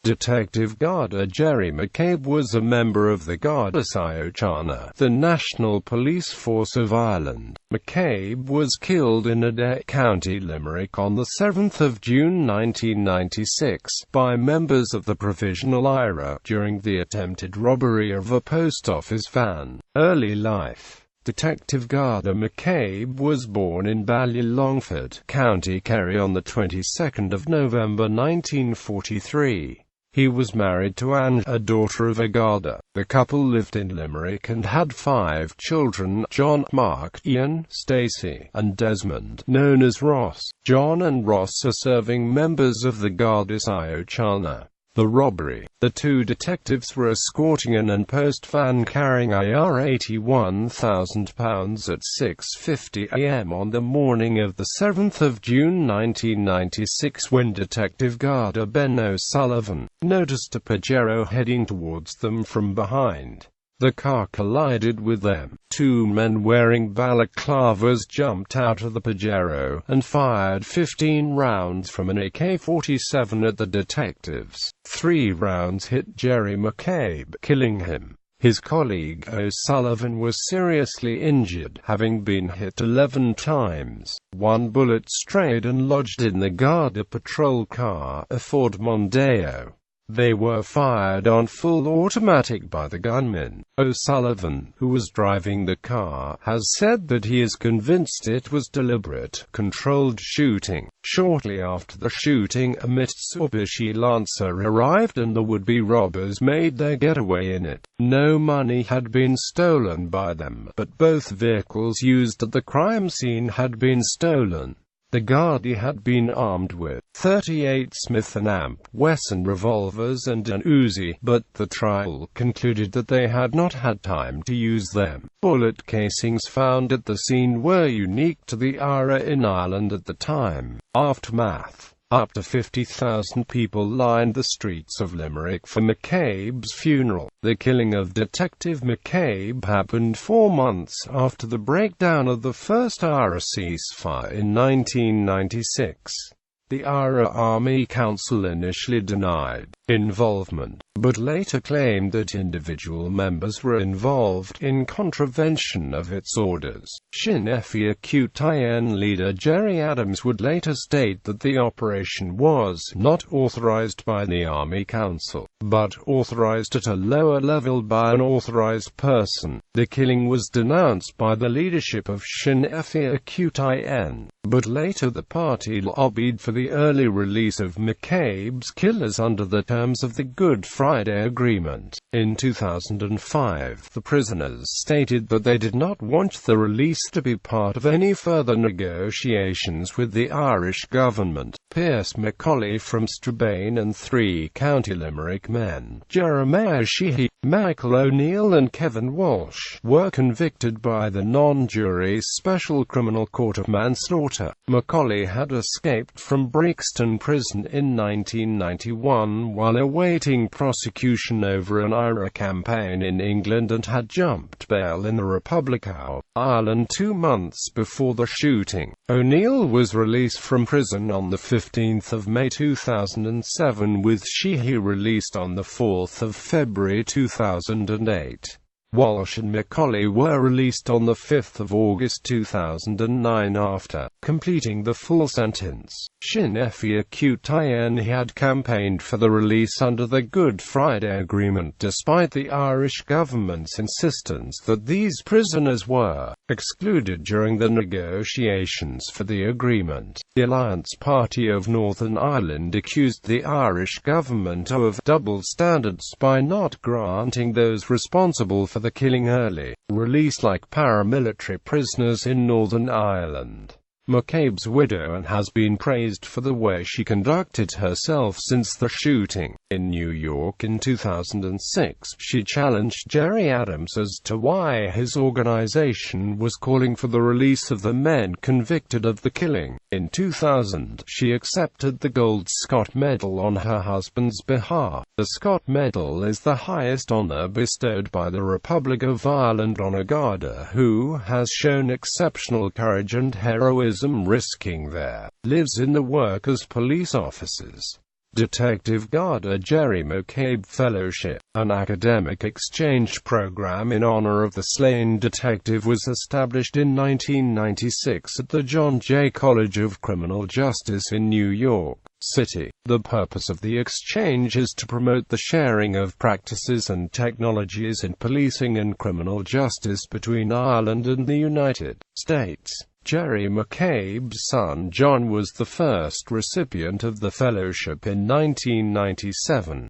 Detective Garda Jerry McCabe was a member of the Garda Síochána, the national police force of Ireland. McCabe was killed in Adare, County Limerick on the 7th of June 1996 by members of the Provisional IRA during the attempted robbery of a post office van. Early life. Detective Garda McCabe was born in Ballylongford, County Kerry on the 22nd of November 1943. He was married to Anne, a daughter of a Garda. The couple lived in Limerick and had 5 children: John, Mark, Ian, Stacey, and Desmond, known as Ross. John and Ross are serving members of the Garda Síochána. The robbery. The 2 detectives were escorting an unpost van carrying £81,000 at 6:50 a.m. on the morning of the 7th of June 1996 when Detective Garda Ben O'Sullivan noticed a Pajero heading towards them from behind. The car collided with them. 2 men wearing balaclavas jumped out of the Pajero and fired 15 rounds from an AK-47 at the detectives. 3 rounds hit Jerry McCabe, killing him. His colleague O'Sullivan was seriously injured, having been hit 11 times. 1 bullet strayed and lodged in the Garda patrol car, a Ford Mondeo. They were fired on full automatic by the gunman. O'Sullivan, who was driving the car, has said that he is convinced it was deliberate, controlled shooting. Shortly after the shooting, a Mitsubishi Lancer arrived and the would-be robbers made their getaway in it. No money had been stolen by them, but both vehicles used at the crime scene had been stolen. The Garda had been armed with 38 Smith & Wesson revolvers and an Uzi, but the trial concluded that they had not had time to use them. Bullet casings found at the scene were unique to the IRA in Ireland at the time. Aftermath. Up to 50,000 people lined the streets of Limerick for McCabe's funeral. The killing of Detective McCabe happened 4 months after the breakdown of the first IRA ceasefire in 1996. The IRA Army Council initially denied involvement, but later claimed that individual members were involved in contravention of its orders. Sinn Féin leader Gerry Adams would later state that the operation was not authorized by the Army Council, but authorized at a lower level by an authorized person. The killing was denounced by the leadership of Sinn Féin, but later the party lobbied for the early release of McCabe's killers under the terms of the Good Friday Agreement. In 2005, the prisoners stated that they did not want the release to be part of any further negotiations with the Irish government. Pierce McCauley from Strabane and 3 County Limerick men, Jeremiah Sheehy, Michael O'Neill and Kevin Walsh, were convicted by the non-jury Special Criminal Court of manslaughter. McCauley had escaped from Brixton Prison in 1991 while awaiting prosecution over an IRA campaign in England and had jumped bail in the Republic of Ireland 2 months before the shooting. O'Neill was released from prison on the 15th of May 2007 with Sheehy released on the 4th of February 2008. Walsh and McCauley were released on the 5th of August 2009 after completing the full sentence. Sinn Féin had campaigned for the release under the Good Friday Agreement despite the Irish government's insistence that these prisoners were excluded during the negotiations for the agreement. The Alliance Party of Northern Ireland accused the Irish government of double standards by not granting those responsible for the killing early release like paramilitary prisoners in Northern Ireland. McCabe's widow and has been praised for the way she conducted herself since the shooting. In New York in 2006, she challenged Gerry Adams as to why his organization was calling for the release of the men convicted of the killing. In 2000, she accepted the Gold Scott Medal on her husband's behalf. The Scott Medal is the highest honor bestowed by the Republic of Ireland on a Garda who has shown exceptional courage and heroism risking their lives in the work as police officers. Detective Garda Jerry McCabe Fellowship, an academic exchange program in honor of the slain detective, was established in 1996 at the John Jay College of Criminal Justice in New York City. The purpose of the exchange is to promote the sharing of practices and technologies in policing and criminal justice between Ireland and the United States. Jerry McCabe's son John was the first recipient of the fellowship in 1997.